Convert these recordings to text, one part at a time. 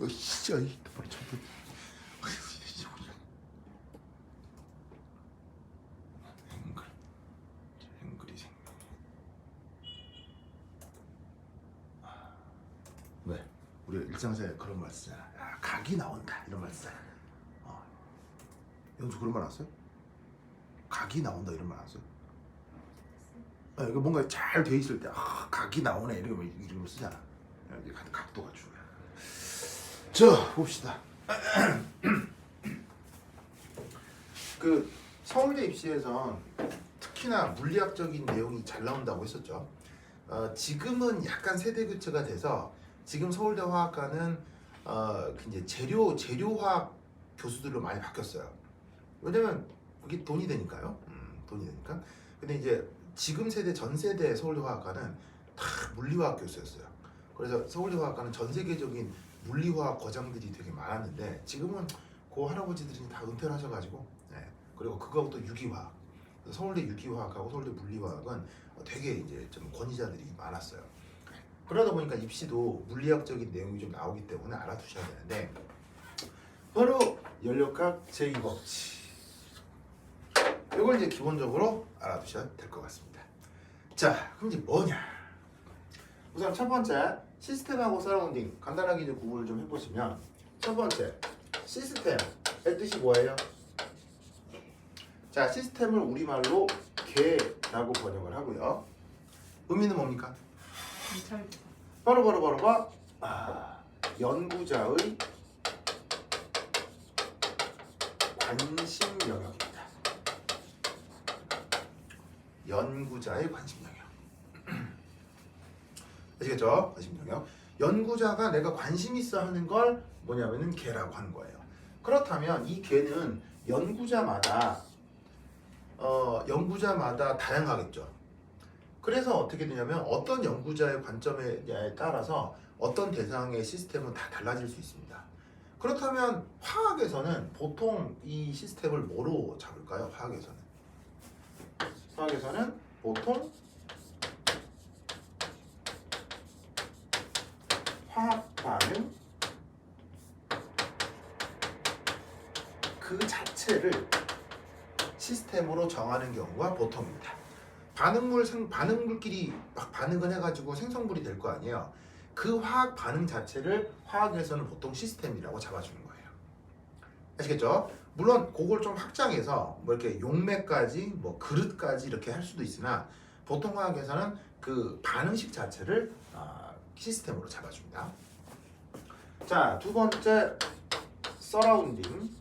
진짜 이 머리 좀 행글이 생명. 왜? 우리 일상생활에 그런 말 쓰잖아. 야, 각이 나온다 이런 말 쓰잖아. 영주 그런 말 안 써요? 각이 나온다 이런 말 안 써요? 이거 뭔가 잘 돼 있을 때 각이 나오네 이런 걸 쓰잖아. 각도가 중요해. 자 봅시다. 그 서울대 입시에선 특히나 물리학적인 내용이 잘 나온다고 했었죠. 지금은 약간 세대 교체가 돼서 지금 서울대 화학과는 이제 재료화학 교수들로 많이 바뀌었어요. 왜냐면 그게 돈이 되니까요. 돈이 되니까. 근데 이제 지금 세대 전 세대 서울대 화학과는 다 물리화학 교수였어요. 그래서 서울대 화학과는 전 세계적인 물리화학 과장들이 되게 많았는데 지금은 그 할아버지들이 다 은퇴를 하셔가지고 그리고 그거하고 또 유기화학, 서울대 유기화학하고 서울대 물리화학은 되게 이제 좀 권위자들이 많았어요. 그러다 보니까 입시도 물리학적인 내용이 좀 나오기 때문에 알아두셔야 되는데 바로 연력학 제2법칙 이걸 이제 기본적으로 알아두셔야 될 것 같습니다. 자, 그럼 이제 뭐냐? 우선 첫 번째 시스템하고 서라운딩 간단하게 이제 구분을 좀 해보시면 첫 번째 시스템의 뜻이 뭐예요? 자, 시스템을 우리말로 개라고 번역을 하고요. 의미는 뭡니까? 바로 연구자의 관심 영역입니다. 연구자의 관심 영역. 아시겠죠? 관심 영역. 연구자가 내가 관심 있어 하는 걸 뭐냐면은 개라고 하는 거예요. 그렇다면 이 개는 연구자마다 다양하겠죠. 그래서 어떻게 되냐면 어떤 연구자의 관점에 따라서 어떤 대상의 시스템은 다 달라질 수 있습니다. 그렇다면 화학에서는 보통 이 시스템을 뭐로 잡을까요? 화학에서는 보통 화학 반응 그 자체를 시스템으로 정하는 경우가 보통입니다. 반응물끼리 막 반응을 해가지고 생성물이 될 거 아니에요. 그 화학 반응 자체를 화학에서는 보통 시스템이라고 잡아주는 거예요. 아시겠죠? 물론 그걸 좀 확장해서 뭐 이렇게 용매까지 뭐 그릇까지 이렇게 할 수도 있으나 보통 화학에서는 그 반응식 자체를 시스템으로 잡아줍니다. 자, 두 번째 서라운딩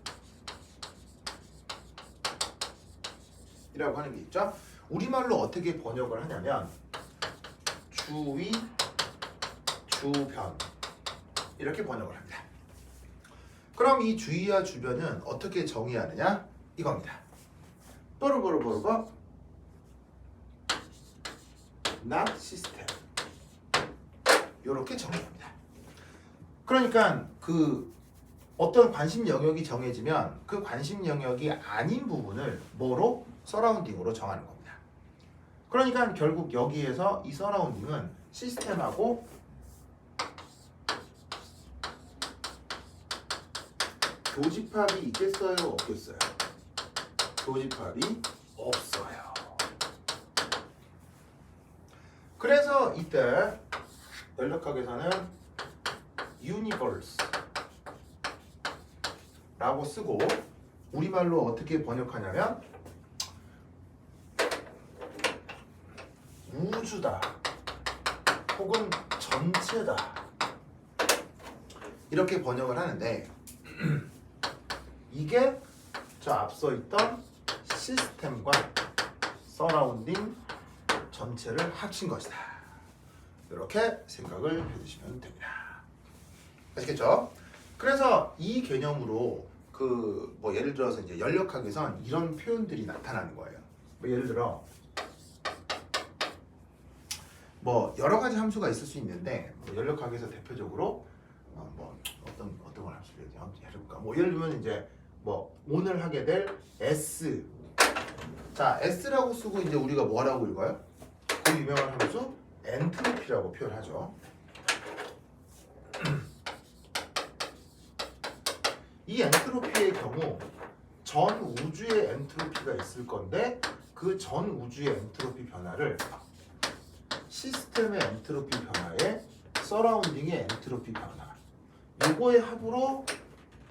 이라고 하는 게 있죠. 우리말로 어떻게 번역을 하냐면 주위, 주변 이렇게 번역을 합니다. 그럼 이 주위와 주변은 어떻게 정의하느냐? 이겁니다. 뽀르뽀르뽀르뽀 not system 이렇게 정의합니다. 그러니까 그 어떤 관심 영역이 정해지면 그 관심 영역이 아닌 부분을 뭐로? 서라운딩으로 정하는 겁니다. 그러니까 결국 여기에서 이 서라운딩은 시스템하고 교집합이 있겠어요? 없겠어요? 교집합이 없어요. 그래서 이때 연력학에서는 universe 라고 쓰고 우리말로 어떻게 번역하냐면 우주다 혹은 전체다 이렇게 번역을 하는데 이게 저 앞서 있던 시스템과 서라운딩 전체를 합친 것이다. 이렇게 생각을 해주시면 됩니다. 아시겠죠? 그래서 이 개념으로 그 뭐 예를 들어서 이제 연력학에선 이런 표현들이 나타나는 거예요. 뭐 예를 들어 뭐 여러 가지 함수가 있을 수 있는데 뭐 연력학에서 대표적으로 뭐 어떤 걸 함수를 해볼까? 뭐 예를 들면 이제 뭐 오늘 하게 될 S. 자, S라고 쓰고 이제 우리가 뭐라고 읽어요? 그 유명한 함수 엔트로피라고 표현하죠. 이 엔트로피의 경우 전 우주의 엔트로피가 있을 건데 그 전 우주의 엔트로피 변화를 시스템의 엔트로피 변화에 서라운딩의 엔트로피 변화 요거의 합으로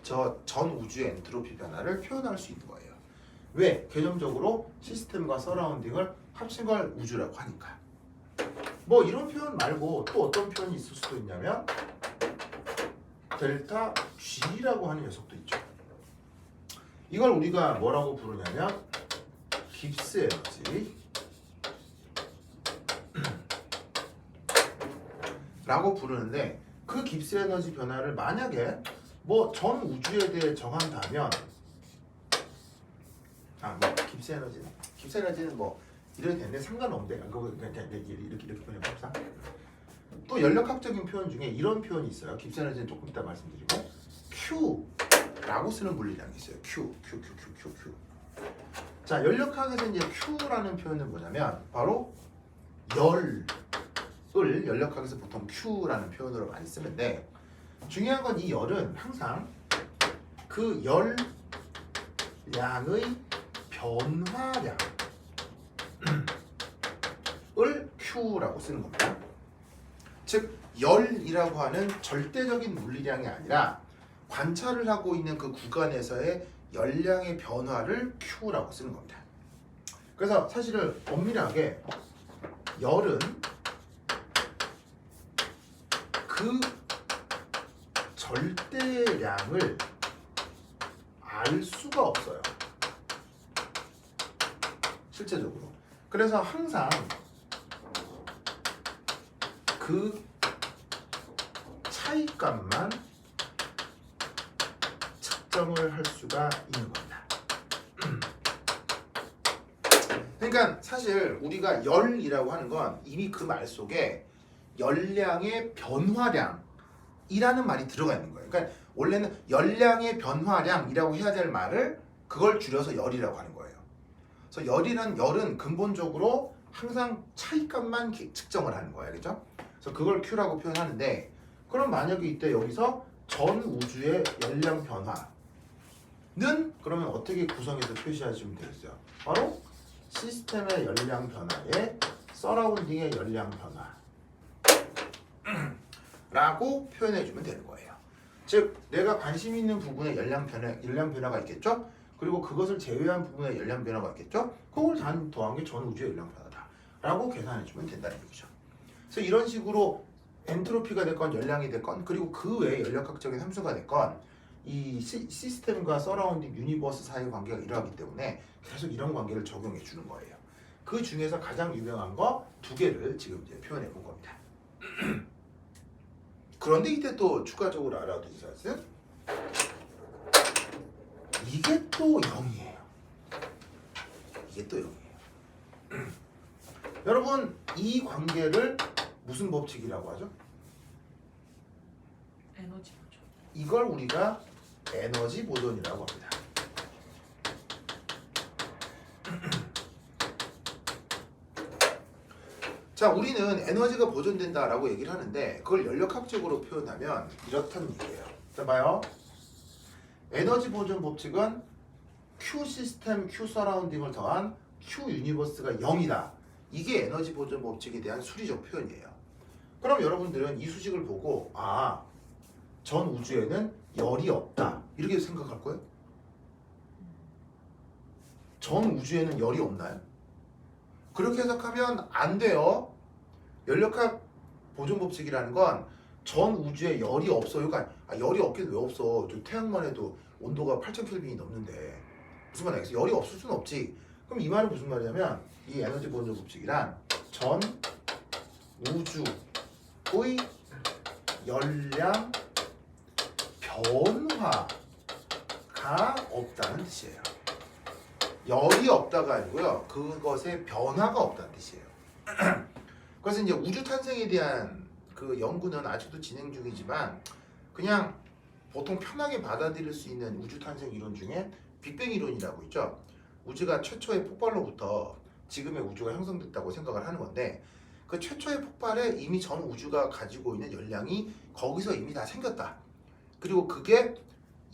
저 전 우주의 엔트로피 변화를 표현할 수 있는 거예요. 왜? 개념적으로 시스템과 서라운딩을 합친 걸 우주라고 하니까. 뭐 이런 표현 말고 또 어떤 표현이 있을 수도 있냐면 델타 G라고 하는 녀석도 있죠. 이걸 우리가 뭐라고 부르냐면 깁스 에너지 라고 부르는데 그 깁스 에너지 변화를 만약에 뭐 전 우주에 대해 정한다면 뭐 깁스 에너지는 뭐 이렇게 되는데 상관없는데 그거 그냥 이렇게 표현해봅시다. 또 연력학적인 표현 중에 이런 표현이 있어요. 깁스 에너지는 조금 이따 말씀드리고 Q라고 쓰는 물리량이 있어요. Q. 자, 연력학에서 이제 Q라는 표현은 뭐냐면 바로 열을 연력학에서 보통 Q라는 표현으로 많이 쓰는데 중요한 건 이 열은 항상 그 열량의 변화량을 Q라고 쓰는 겁니다. 즉 열이라고 하는 절대적인 물리량이 아니라 관찰을 하고 있는 그 구간에서의 열량의 변화를 Q라고 쓰는 겁니다. 그래서 사실은 엄밀하게 열은 그 절대량을 알 수가 없어요. 실제적으로. 그래서 항상 그 차이값만 측정을 할 수가 있는 겁니다. 그러니까 사실 우리가 열이라고 하는 건 이미 그 말 속에 열량의 변화량이라는 말이 들어가 있는 거예요. 그러니까 원래는 열량의 변화량이라고 해야 될 말을 그걸 줄여서 열이라고 하는 거예요. 그래서 열은 근본적으로 항상 차이값만 측정을 하는 거예요. 그죠? 그래서 그걸 Q라고 표현하는데 그럼 만약에 이때 여기서 전 우주의 열량 변화는 그러면 어떻게 구성해서 표시하시면 되겠어요? 바로 시스템의 열량 변화에 서라운딩의 열량 변화라고 표현해주면 되는 거예요. 즉 내가 관심 있는 부분에 열량 변화가 있겠죠? 그리고 그것을 제외한 부분에 열량 변화가 있겠죠? 그걸 더한 게 전 우주의 열량 변화다라고 계산해주면 된다는 얘기죠. 그래서 이런 식으로 엔트로피가 됐건 열량이 됐건 그리고 그 외에 연력학적인 함수가 됐건 이 시스템과 서라운딩 유니버스 사이의 관계가 이러하기 때문에 계속 이런 관계를 적용해 주는 거예요. 그 중에서 가장 유명한 거 두 개를 지금 이제 표현해 본 겁니다. 그런데 이때 또 추가적으로 알아두실 사실은 이게 또 0이에요. 이게 또 0이에요. 여러분 이 관계를 무슨 법칙이라고 하죠? 에너지 보존. 이걸 우리가 에너지 보존이라고 합니다. 자, 우리는 에너지가 보존된다라고 얘기를 하는데 그걸 연력학적으로 표현하면 이렇다는 얘기예요. 자, 봐요. 에너지 보존 법칙은 Q 시스템, Q 서라운딩을 더한 Q 유니버스가 0이다. 이게 에너지 보존 법칙에 대한 수리적 표현이에요. 그럼 여러분들은 이 수식을 보고 전 우주에는 열이 없다 이렇게 생각할 거예요? 전 우주에는 열이 없나요? 그렇게 해석하면 안 돼요. 연력학 보존 법칙이라는 건 전 우주에 열이 없어요. 그러니까 열이 없긴 왜 없어? 저 태양만 해도 온도가 8000켈빈이 넘는데 무슨 말이야? 열이 없을 수는 없지. 그럼 이 말은 무슨 말이냐면 이 에너지 보존 법칙이란 전 우주의 열량 변화가 없다는 뜻이에요. 열이 없다가 아니고요. 그것의 변화가 없다는 뜻이에요. 그래서 이제 우주 탄생에 대한 그 연구는 아직도 진행 중이지만 그냥 보통 편하게 받아들일 수 있는 우주 탄생 이론 중에 빅뱅 이론이라고 있죠. 우주가 최초의 폭발로부터 지금의 우주가 형성됐다고 생각을 하는 건데 그 최초의 폭발에 이미 전 우주가 가지고 있는 열량이 거기서 이미 다 생겼다. 그리고 그게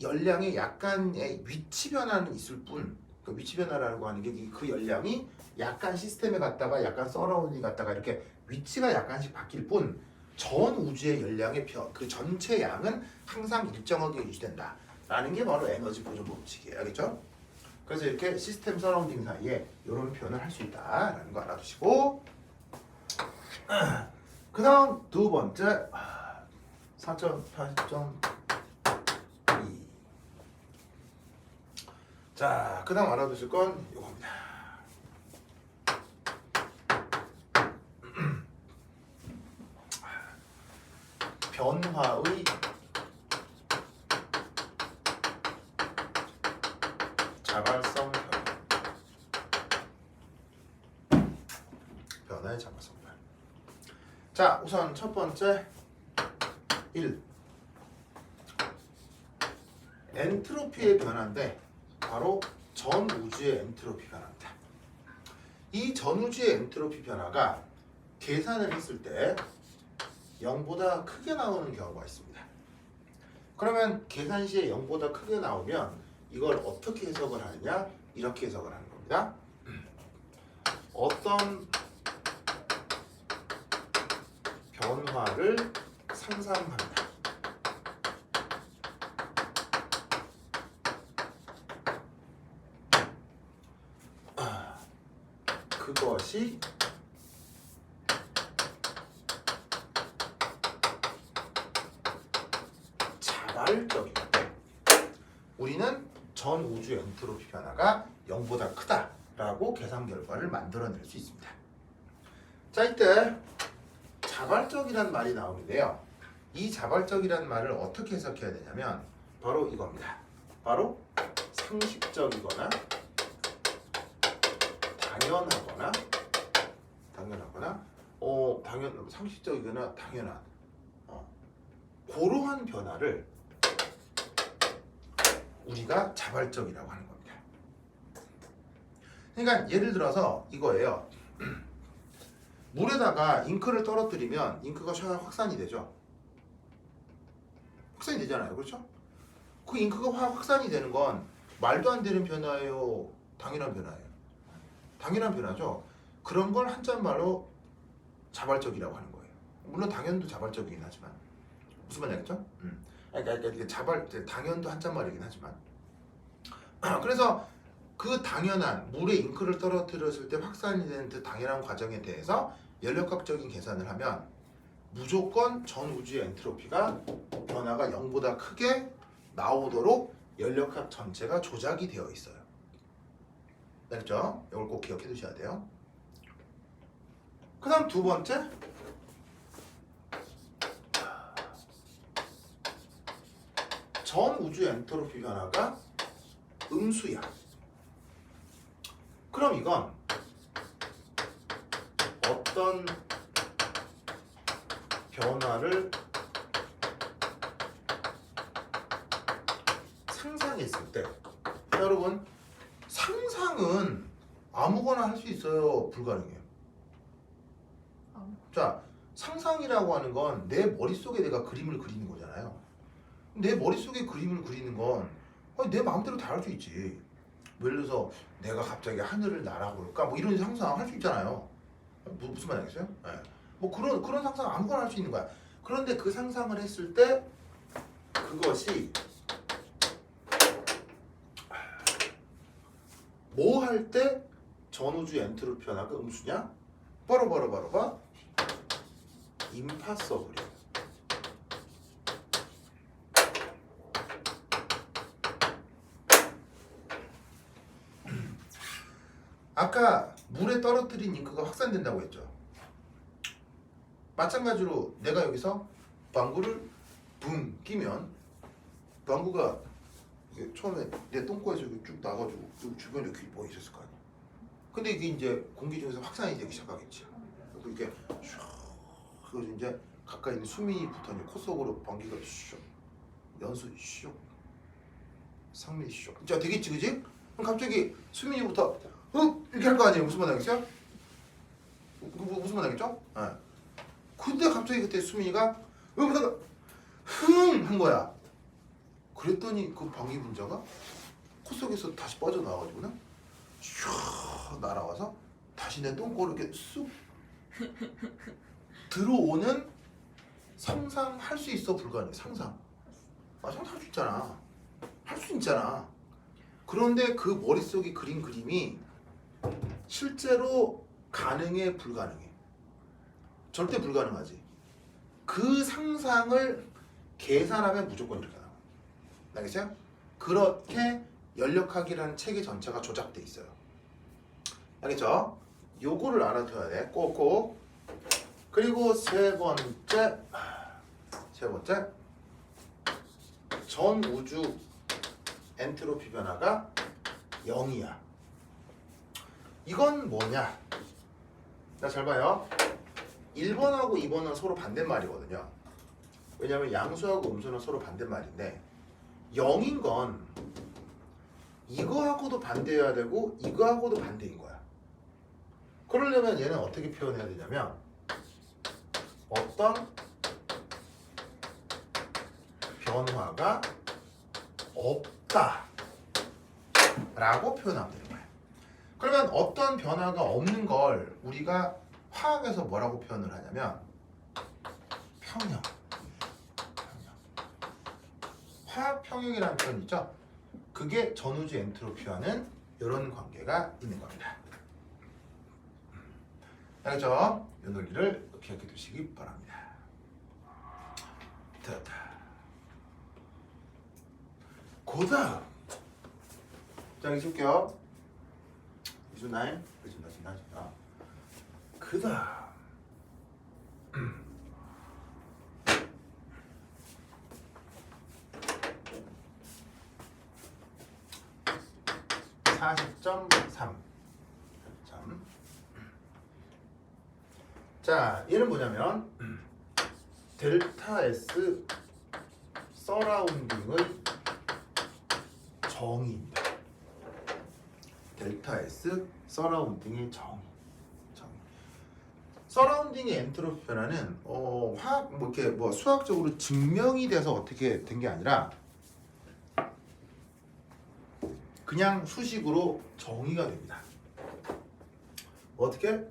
열량에 약간의 위치 변화는 있을 뿐, 그 위치 변화라고 하는 게 그 열량이 약간 시스템에 갔다가 약간 서라운딩 갔다가 이렇게 위치가 약간씩 바뀔 뿐, 전 우주의 열량의 그 전체 양은 항상 일정하게 유지된다라는 게 바로 에너지 보존 법칙이에요. 알겠죠? 그래서 이렇게 시스템 서라운딩 사이에 이런 표현을 할 수 있다라는 거 알아두시고, 그 다음 두 번째 4.8.2. 자, 그 다음 알아두실 건 이겁니다. 변화의 자발성 변화의 자발성 변화. 자, 우선 첫 번째 1. 엔트로피의 변화인데 바로 전 우주의 엔트로피 변화입니다. 이 전 우주의 엔트로피 변화가 계산을 했을 때 0보다 크게 나오는 경우가 있습니다. 그러면 계산 시에 0보다 크게 나오면 이걸 어떻게 해석을 하느냐? 이렇게 해석을 하는 겁니다. 어떤 변화를 상상합니다. 그것이 자발적이다. 우리는 전 우주 엔트로피 변화가 0보다 크다라고 계산 결과를 만들어낼 수 있습니다. 자, 이때 자발적이란 말이 나오는데요. 이 자발적이란 말을 어떻게 해석해야 되냐면 바로 이겁니다. 바로 상식적이거나 상식적이거나 당연한 그러한 변화를 우리가 자발적이라고 하는 겁니다. 그러니까 예를 들어서 이거예요. 물에다가 잉크를 떨어뜨리면 잉크가 확산이 되죠. 확산이 되잖아요. 그렇죠? 그 잉크가 확산이 되는 건 말도 안 되는 변화예요? 당연한 변화예요? 당연한 변화죠. 그런 걸 한자말로 자발적이라고 하는 거예요. 물론 당연도 자발적이긴 하지만 무슨 말이겠죠? 그러니까 당연도 한자말이긴 하지만 그래서 그 당연한 물에 잉크를 떨어뜨렸을 때 확산이 되는 그 당연한 과정에 대해서 연력학적인 계산을 하면 무조건 전 우주의 엔트로피가 변화가 0보다 크게 나오도록 연력학 전체가 조작이 되어 있어요. 알겠죠? 이걸 꼭 기억해 두셔야 돼요. 그 다음 두 번째, 전 우주 엔트로피 변화가 음수야. 그럼 이건 어떤 변화를 상상했을 때, 여러분 상상은 아무거나 할 수 있어요? 불가능해요? 자, 상상이라고 하는 건 내 머릿속에 내가 그림을 그리는 거잖아요. 내 머릿속에 그림을 그리는 건 내 마음대로 다 할 수 있지. 예를 들어서 내가 갑자기 하늘을 날아볼까? 뭐 이런 상상 할 수 있잖아요. 무슨 말이겠어요? 네. 뭐 그런 상상 아무거나 할 수 있는 거야. 그런데 그 상상을 했을 때 그것이 뭐 할 때 전우주 엔트로피 변화가 음수냐? 바로 임파서블이에요. 아까 물에 떨어뜨린 잉크가 확산된다고 했죠. 마찬가지로 내가 여기서 방구를 붕 끼면 방구가 이게 처음에 내 똥꼬에서 쭉 나가지고 주변에 이렇게 뭐 있었을 거 아니야. 근데 이게 이제 공기 중에서 확산이 되기 시작하겠지. 그리고 이렇게 그래서 이제 가까이 있는 수민이 붙어 이제 코 속으로 방귀가 슉, 연수 슉, 상민이 슉. 자, 되겠지, 그지? 그럼 갑자기 수민이부터 이렇게 할 거 아니에요? 무슨 말 하겠죠? 무슨 말 하겠죠? 네. 근데 갑자기 그때 수민이가 흥 한 거야. 그랬더니 그 방귀 분자가 코 속에서 다시 빠져나와가지고는 슉 날아와서 다시 내 똥꼬를 이렇게 쑥 들어오는 상상할 수 있어 불가능해. 상상할 수 있잖아. 할 수 있잖아. 그런데 그 머릿속에 그린 그림이 실제로 가능해 불가능해? 절대 불가능하지. 그 상상을 계산하면 무조건 이렇게 나와. 알겠어요? 그렇게 연력학이라는 체계 전체가 조작돼 있어요. 알겠죠? 요거를 알아둬야 돼. 꼭꼭. 그리고 세 번째 전 우주 엔트로피 변화가 0이야. 이건 뭐냐? 자, 잘 봐요. 1번하고 2번은 서로 반대말이거든요. 왜냐하면 양수하고 음수는 서로 반대말인데 0인 건 이거하고도 반대해야 되고 이거하고도 반대인 거야. 그러려면 얘는 어떻게 표현해야 되냐면 어떤 변화가 없다 라고 표현하면 되는 거야. 그러면 어떤 변화가 없는 걸 우리가 화학에서 뭐라고 표현을 하냐면 평형. 화학 평형이라는 표현 있죠? 그게 전우주 엔트로피와는 이런 관계가 있는 겁니다. 알겠죠? 이 논리를 기억해 두시기 바랍니다. 고다음 자, 읽을게요. 이준나인 그다음 40.3. 자, 얘는 뭐냐면 델타 S 서라운딩의 정의입니다. 델타 S 서라운딩의 정의. 서라운딩의 엔트로피 변화는 화학 이렇게 수학적으로 증명이 돼서 어떻게 된 게 아니라 그냥 수식으로 정의가 됩니다. 어떻게?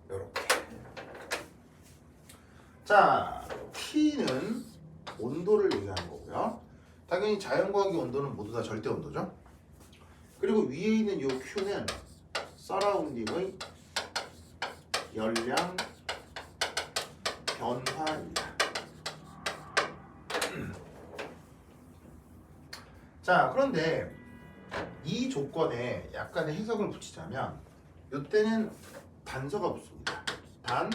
이렇게. 자, T는 온도를 얘기하는 거고요. 당연히 자연과학의 온도는 모두 다 절대 온도죠. 그리고 위에 있는 요 Q는 서라운딩의 열량 변화입니다. 자, 그런데 이 조건에 약간의 해석을 붙이자면 이때는 단서가 붙습니다. 단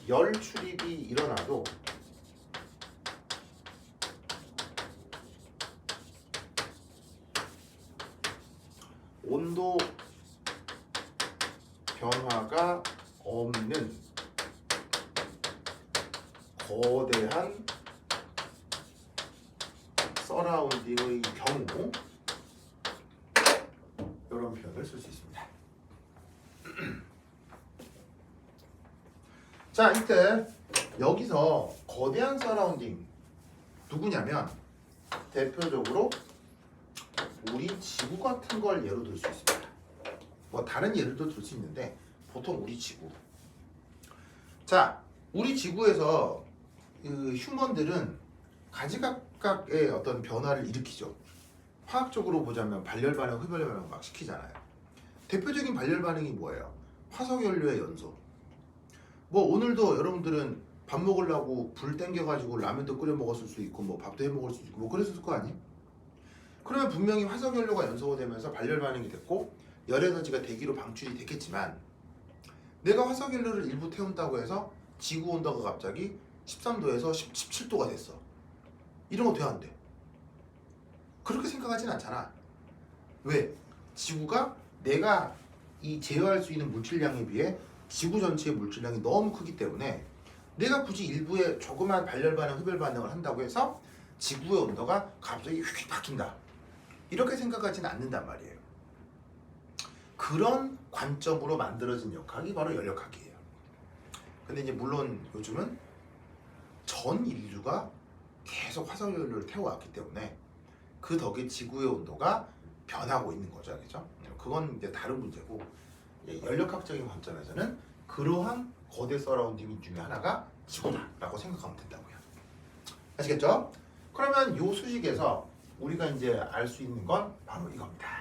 열 출입이 일어나도 온도 변화가 없는 거대한 서라운딩의 경우 이런 표현을 쓸 수 있습니다. 자, 이때 여기서 거대한 서라운딩 누구냐면 대표적으로 우리 지구 같은 걸 예로 들 수 있습니다. 뭐 다른 예를도 들 수 있는데 보통 우리 지구. 자, 우리 지구에서 휴먼들은 가지각각의 어떤 변화를 일으키죠. 화학적으로 보자면 발열 반응, 흡열 반응 막 시키잖아요. 대표적인 발열 반응이 뭐예요? 화석연료의 연소. 뭐 오늘도 여러분들은 밥 먹으려고 불 땡겨가지고 라면도 끓여 먹었을 수 있고 뭐 밥도 해 먹을 수 있고 뭐 그랬을 거 아니? 그러면 분명히 화석연료가 연소가 되면서 발열 반응이 됐고 열에너지가 대기로 방출이 됐겠지만 내가 화석연료를 일부 태운다고 해서 지구 온도가 갑자기 13도에서 17도가 됐어. 이런 거 돼 안 돼? 그렇게 생각하진 않잖아. 왜? 지구가 내가 이 제어할 수 있는 물질량에 비해 지구 전체의 물질량이 너무 크기 때문에 내가 굳이 일부의 조그만 발열 반응, 흡열 반응을 한다고 해서 지구의 온도가 갑자기 휙 바뀐다. 이렇게 생각하지는 않는단 말이에요. 그런 관점으로 만들어진 역학이 바로 연력학이에요. 근데 이제 물론 요즘은 전 인류가 계속 화석연료를 태워왔기 때문에 그 덕에 지구의 온도가 변하고 있는 거죠, 알겠죠? 그건 이제 다른 문제고, 연력학적인 관점에서는 그러한 거대 서라운딩 중에 하나가 지구다라고 생각하면 된다고요. 아시겠죠? 그러면 이 수식에서 우리가 이제 알 수 있는 건 바로 이겁니다.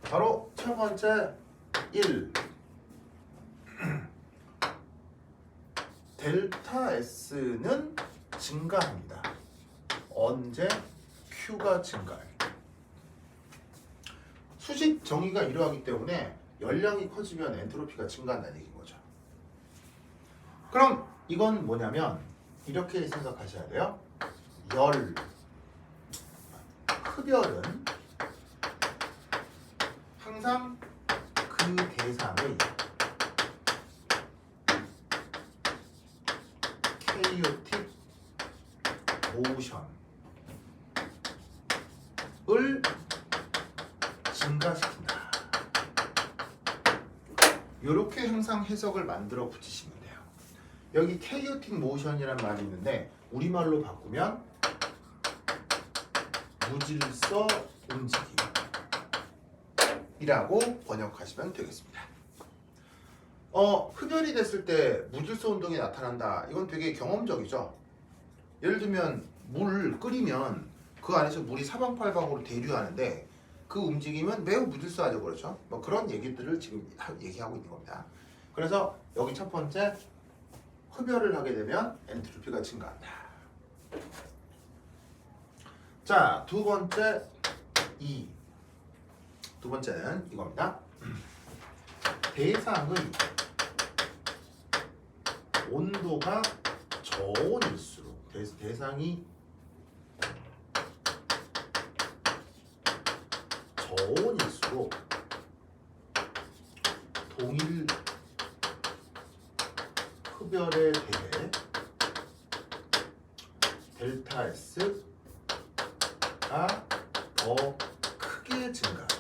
바로 첫 번째 1. 델타 S는 증가합니다. 언제? Q가 증가할 때. 수식 정의가 이러하기 때문에 열량이 커지면 엔트로피가 증가한다는 얘기인 거죠. 그럼 이건 뭐냐면 이렇게 생각하셔야 돼요. 흡열은 항상 그 대상의 케이오틱 모션을 증가시킨다. 이렇게 항상 해석을 만들어 붙이시면 돼요. 여기 케이오틱 모션이란 말이 있는데 우리말로 바꾸면 무질서 움직임이라고 번역하시면 되겠습니다. 흡열이 됐을 때 무질서 운동이 나타난다. 이건 되게 경험적이죠. 예를 들면 물 끓이면 그 안에서 물이 사방팔방으로 대류하는데 그 움직임은 매우 무질서하죠, 그렇죠? 뭐 그런 얘기들을 지금 얘기하고 있는 겁니다. 그래서 여기 첫 번째 흡열을 하게 되면 엔트로피가 증가한다. 자, 두 번째 두 번째는 이겁니다. 대상의 온도가 저온일수록 대상이 저온일수록 동일 흡열에 대해 델타 S가 더 크게 증가한다.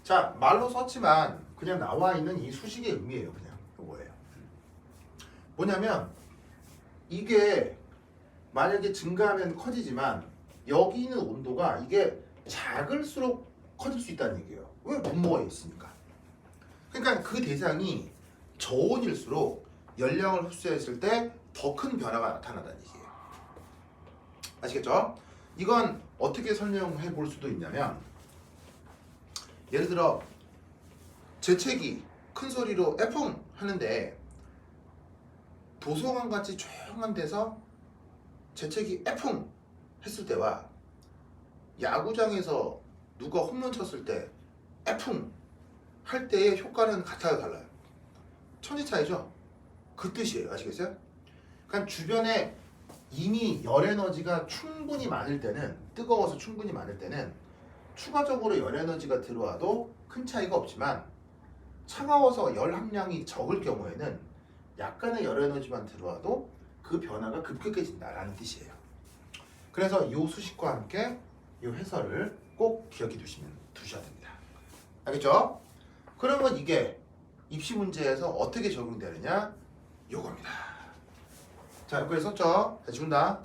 자, 말로 썼지만 그냥 나와 있는 이 수식의 의미예요. 그냥 이거예요. 뭐냐면 이게 만약에 증가하면 커지지만 여기 있는 온도가 이게 작을수록 커질 수 있다는 얘기예요. 왜? 분모에 있으니까. 그러니까 그 대상이 저온일수록 열량을 흡수했을 때 더 큰 변화가 나타난다는 얘기예요. 아시겠죠? 이건 어떻게 설명해 볼 수도 있냐면 예를 들어 재채기 큰 소리로 애풍 하는데 도서관 같이 조용한 데서 재채기 애풍 했을 때와 야구장에서 누가 홈런 쳤을 때 애풍 할 때의 효과는 같아요, 달라요? 천지 차이죠? 그 뜻이에요. 아시겠어요? 그러니까 주변에 이미 열 에너지가 충분히 많을 때는, 뜨거워서 충분히 많을 때는 추가적으로 열 에너지가 들어와도 큰 차이가 없지만 차가워서 열 함량이 적을 경우에는 약간의 열 에너지만 들어와도 그 변화가 급격해진다라는 뜻이에요. 그래서 이 수식과 함께 이 해설을 꼭 기억해 두셔야 됩니다. 알겠죠? 그러면 이게 입시 문제에서 어떻게 적용되느냐? 요겁니다. 자, 여기까지 썼죠? 자, 지운다.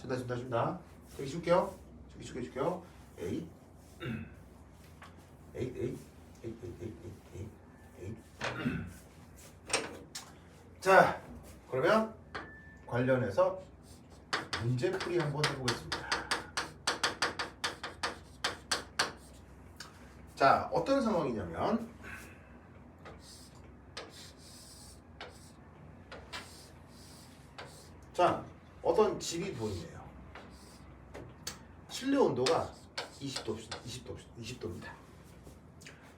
저기 지울게요. 저기 지울게요. A. 자, 그러면 관련해서 문제풀이 한번 해보겠습니다. 자, 어떤 상황이냐면 자, 어떤 집이 보이네요. 실내 온도가 20도입니다.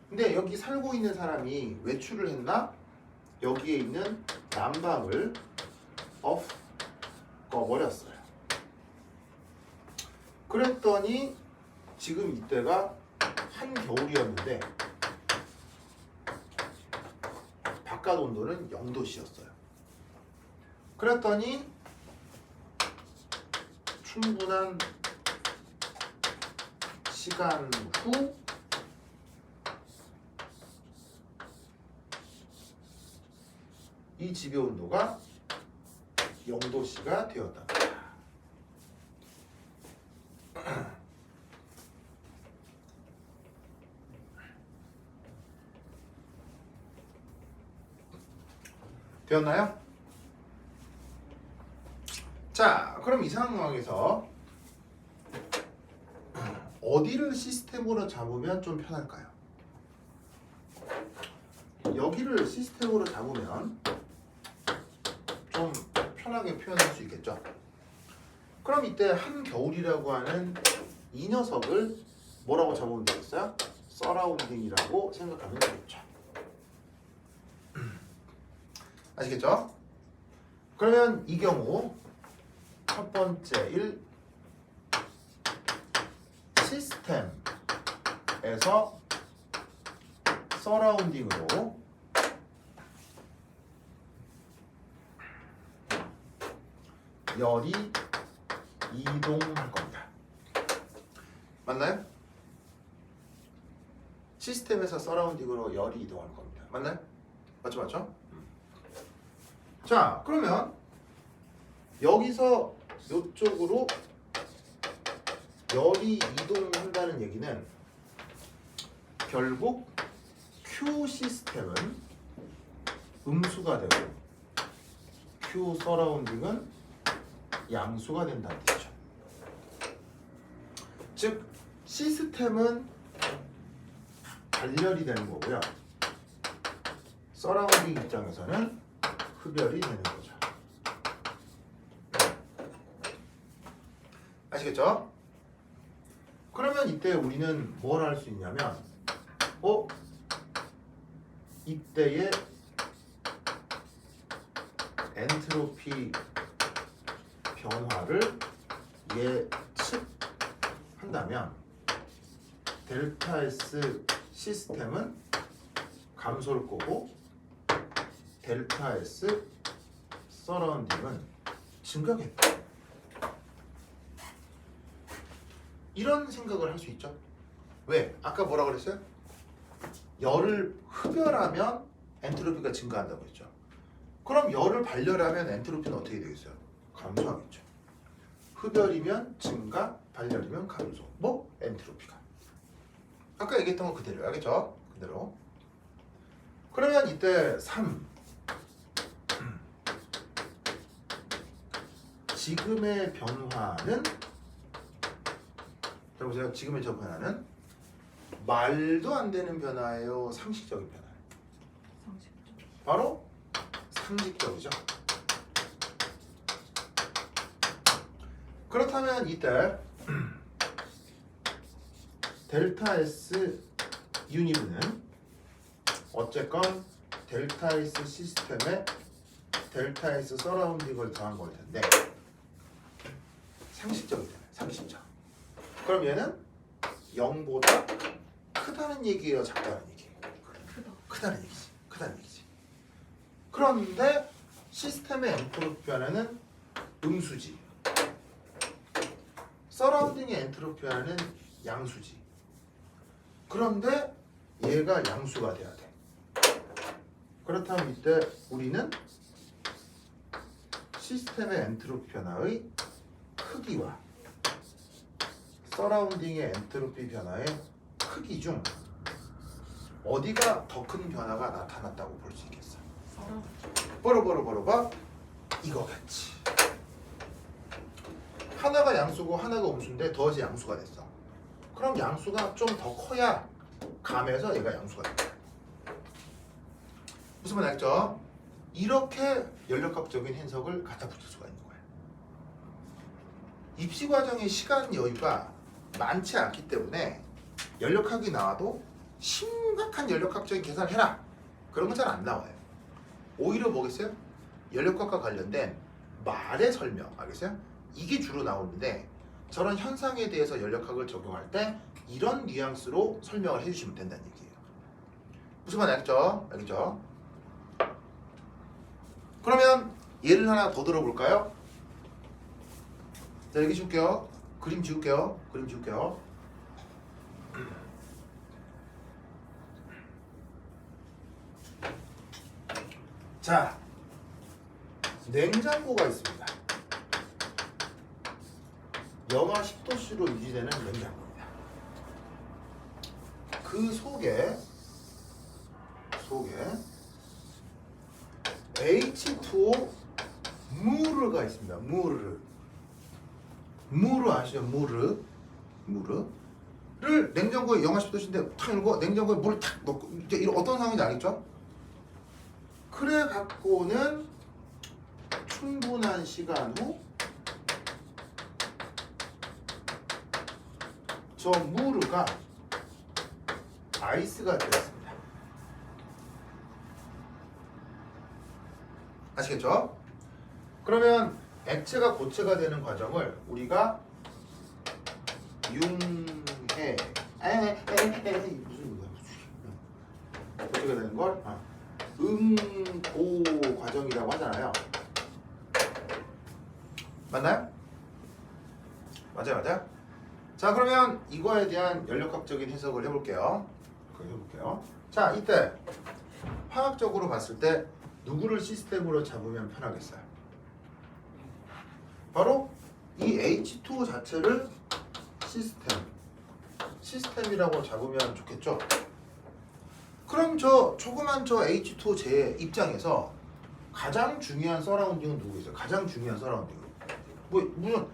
근데 여기 살고 있는 사람이 외출을 했나? 여기에 있는 난방을 꺼버렸어요. 그랬더니 지금 이때가 한겨울이었는데 바깥 온도는 0도씨였어요. 그랬더니 충분한 시간 후 이 집의 온도가 0도씨가 되었다. 되었나요? 자, 그럼 이 상황에서 어디를 시스템으로 잡으면 좀 편할까요? 여기를 시스템으로 잡으면 좀 편하게 표현할 수 있겠죠. 그럼 이때 한겨울이라고 하는 이 녀석을 뭐라고 잡으면 되겠어요? 서라운딩이라고 생각하면 되겠죠. 아시겠죠? 그러면 이 경우 첫 번째 1 시스템에서 서라운딩으로 열이 이동할 겁니다. 맞나요? 시스템에서 서라운딩으로 열이 이동할 겁니다. 맞나요? 맞죠, 맞죠? 자, 그러면 여기서 이쪽으로 열이 이동한다는 얘기는 결국 Q 시스템은 음수가 되고 Q 서라운딩은 양수가 된다는 뜻이죠. 즉 시스템은 발열이 되는 거고요. 서라운딩 입장에서는 흡열이 되는 거죠. 아시겠죠? 그러면 이때 우리는 뭘 할 수 있냐면 이때의 엔트로피 변화를 예측한다면 델타 S 시스템은 감소할 거고 델타 S 서라운딩은 증가겠다. 이런 생각을 할 수 있죠. 왜? 아까 뭐라 그랬어요? 열을 흡열하면 엔트로피가 증가한다고 했죠. 그럼 열을 발열하면 엔트로피는 어떻게 되겠어요? 감소하겠죠. 흡열이면 증가, 발열이면 감소. 뭐? 엔트로피가. 아까 얘기했던 거 그대로요. 알겠죠? 그대로. 그러면 이때 3. 지금의 변화는 자 보세요. 지금의 저 변화는 말도 안 되는 변화예요. 상식적인 변화예요. 바로 상식적이죠. 그렇다면 이때 델타 S 유니브는 어쨌건 델타 S 시스템에 델타 S 서라운딩을 더한 걸 텐데 상식적이잖아요. 상식적. 그럼 얘는 0보다 크다는 얘기예요, 작다는 얘기예요? 크다는 얘기지. 크다는 얘기지. 그런데 시스템의 엔트로피 변화는 음수지. 서라운딩의 엔트로피 변화는 양수지. 그런데 얘가 양수가 돼야 돼. 그렇다면 이때 우리는 시스템의 엔트로피 변화의 크기와 서라운딩의 엔트로피 변화의 크기 중 어디가 더 큰 변화가 나타났다고 볼 수 있겠어? 버러버러버러봐 이거겠지. 하나가 양수고 하나가 음수인데 더해서 양수가 됐어. 그럼 양수가 좀 더 커야 감에서 얘가 양수가 된다. 무슨 말 알겠죠? 이렇게 연력학적인 해석을 갖다 붙일 수가 있는 거예요. 입시 과정의 시간 여유가 많지 않기 때문에 연력학이 나와도 심각한 연력학적인 계산을 해라 그런 건 잘 안 나와요. 오히려 뭐겠어요? 연력학과 관련된 말의 설명 알겠어요? 이게 주로 나오는데 저런 현상에 대해서 연력학을 적용할 때 이런 뉘앙스로 설명을 해주시면 된다는 얘기예요. 무슨 말 알겠죠? 알겠죠? 그러면 예를 하나 더 들어볼까요? 자 여기 줄게요. 그림 지울게요. 자, 냉장고가 있습니다. 영하 10도씨로 유지되는 냉장고입니다. 그 속에 H2O 무르가 있습니다. 무르 아시죠? 무르를 냉장고에 영하 10도씨인데 탁 열고 냉장고에 물을 탁 넣고 이제 이런 어떤 상황인지 알겠죠? 그래 갖고는 충분한 시간 후 저 무르가 아이스가 되었습니다. 아시겠죠? 그러면 액체가 고체가 되는 과정을 우리가 융해 무슨 고체가 되는 걸 응고 과정이라고 하잖아요. 맞나요? 맞아요. 자, 그러면 이거에 대한 연력학적인 해석을 해볼게요. 자, 이때 화학적으로 봤을 때 누구를 시스템으로 잡으면 편하겠어요? 바로 이 H2O 자체를 시스템이라고 잡으면 좋겠죠? 그럼 저 조그만 저 H2O 제 입장에서 가장 중요한 서라운딩은 누구 있어요? 가장 중요한 서라운딩. 물론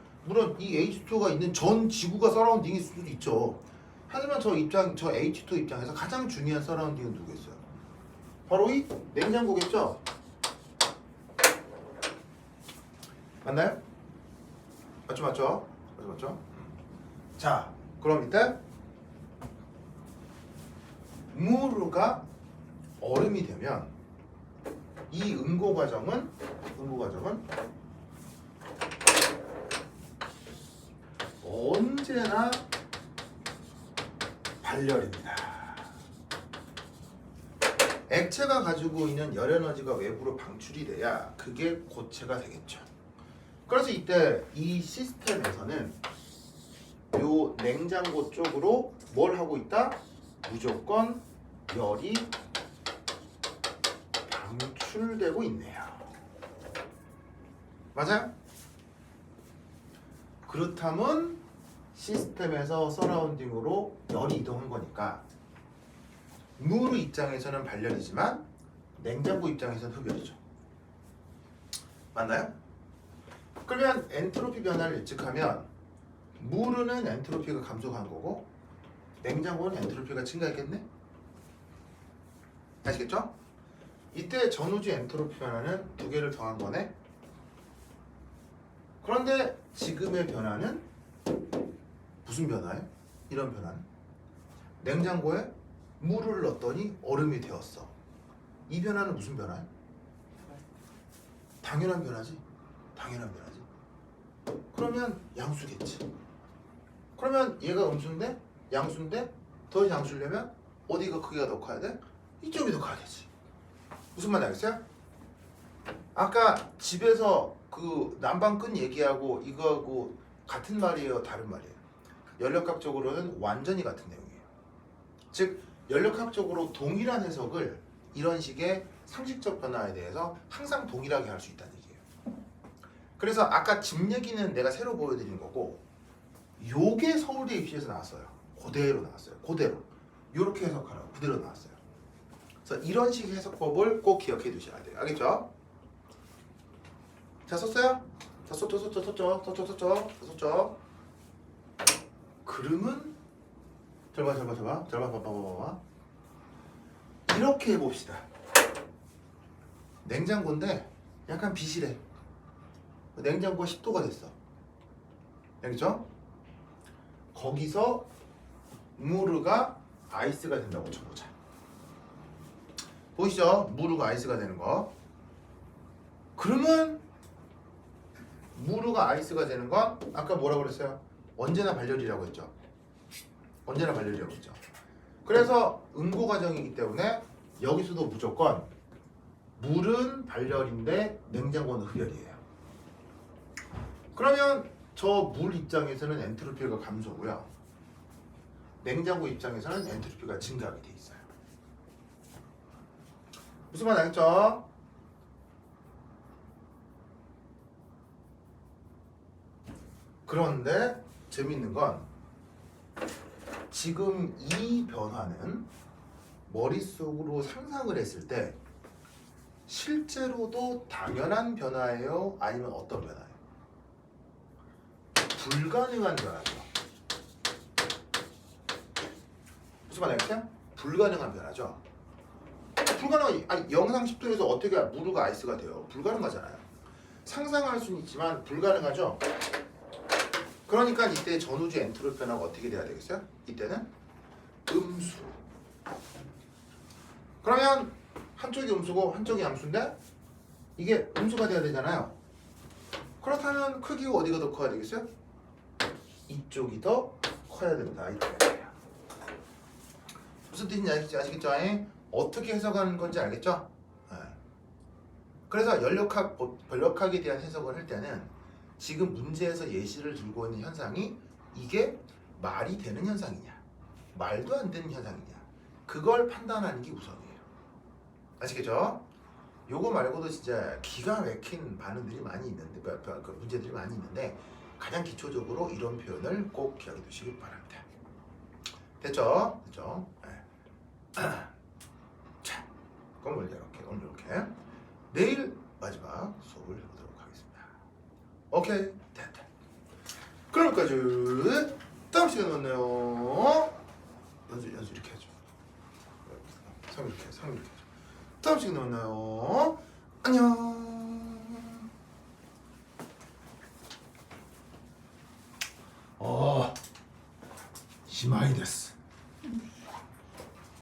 이 H2O가 있는 전 지구가 서라운딩일 수도 있죠. 하지만 저 H2O 입장에서 가장 중요한 서라운딩은 누구겠어요? 바로 이 냉장고겠죠? 맞나요? 맞죠? 자, 그럼 이때 무르가 얼음이 되면 이 응고 과정은 언제나 발열입니다. 액체가 가지고 있는 열 에너지가 외부로 방출이 돼야 그게 고체가 되겠죠. 그래서 이때 이 시스템에서는 요 냉장고 쪽으로 뭘 하고 있다? 무조건 열이 방출되고 있네요. 맞아요? 그렇다면 시스템에서 서라운딩으로 열이 이동한 거니까 무르 입장에서는 발열이지만 냉장고 입장에서는 흡열이죠. 맞나요? 그러면 엔트로피 변화를 예측하면 무르는 엔트로피가 감소한 거고 냉장고는 엔트로피가 증가했겠네? 아시겠죠? 이때 전후지 엔트로피 변화는 두 개를 더한 거네. 그런데 지금의 변화는 무슨 변화예요? 이런 변화는 냉장고에 물을 넣었더니 얼음이 되었어. 이 변화는 무슨 변화예요? 당연한 변화지. 그러면 양수겠지. 그러면 얘가 음수인데 양수인데 더 양수려면 어디가 크기가 더 커야 돼? 이쪽이 더 커야겠지. 무슨 말 알겠어요? 아까 집에서 그 난방끈 얘기하고 이거하고 같은 말이에요, 다른 말이에요? 연력학적으로는 완전히 같은 내용이에요. 즉 연력학적으로 동일한 해석을 이런 식의 상식적 변화에 대해서 항상 동일하게 할 수 있다는 얘기예요. 그래서 아까 집 얘기는 내가 새로 보여드린 거고 요게 서울대 입시에서 나왔어요. 그대로 나왔어요. 그대로. 요렇게 해석하라고 그대로 나왔어요. 그래서 이런 식의 해석법을 꼭 기억해 두셔야 돼요. 알겠죠? 자, 썼어요? 자, 썼죠. 그러면 잘 봐. 이렇게 해봅시다. 냉장고인데 약간 비실해. 냉장고가 10도가 됐어. 알겠죠? 거기서 무르가 아이스가 된다고 쳐보자. 보이시죠? 무르가 아이스가 되는 거. 그러면 무르가 아이스가 되는 건 아까 뭐라고 그랬어요? 언제나 발열이라고 했죠. 그래서 응고 과정이기 때문에 여기서도 무조건 물은 발열인데 냉장고는 흡열이에요. 그러면 저 물 입장에서는 엔트로피가 감소고요. 냉장고 입장에서는 엔트로피가 증가하게 돼 있어요. 무슨 말 알겠죠? 그런데 재밌는 건 지금 이 변화는 머릿속으로 상상을 했을 때 실제로도 당연한 변화예요? 아니면 어떤 변화예요? 불가능한 변화죠. 무슨 말이겠어요? 불가능한 변화죠. 아니 영상 10도에서 어떻게 무르가 아이스가 돼요? 불가능하잖아요. 상상할 수는 있지만 불가능하죠. 그러니까 이때 전우주 엔트로피 변화가 어떻게 돼야 되겠어요? 이때는 음수. 그러면 한쪽이 음수고 한쪽이 양수인데 이게 음수가 돼야 되잖아요. 그렇다면 크기가 어디가 더 커야 되겠어요? 이쪽이 더 커야 된다. 이거예요. 무슨 뜻인지 아시겠죠? 어떻게 해석하는 건지 알겠죠? 네. 그래서 변력학에 대한 해석을 할 때는 지금 문제에서 예시를 들고 있는 현상이 이게 말이 되는 현상이냐 말도 안 되는 현상이냐 그걸 판단하는 게 우선이에요. 아시겠죠? 요거 말고도 진짜 기가 막힌 반응들이 많이 있는데 그 문제들이 많이 있는데 가장 기초적으로 이런 표현을 꼭 기억해 두시기 바랍니다. 됐죠? 됐죠? 네. 자, 그럼 오늘 이렇게 내일 마지막 수업을 해보도록 하겠습니다. 오케이, 됐다. 그럼 여기까지. 다음 시간에 만나요. 연수 이렇게 하죠. 3 이렇게 하죠. 다음 시간에 만나요. 안녕. 시마이 데스.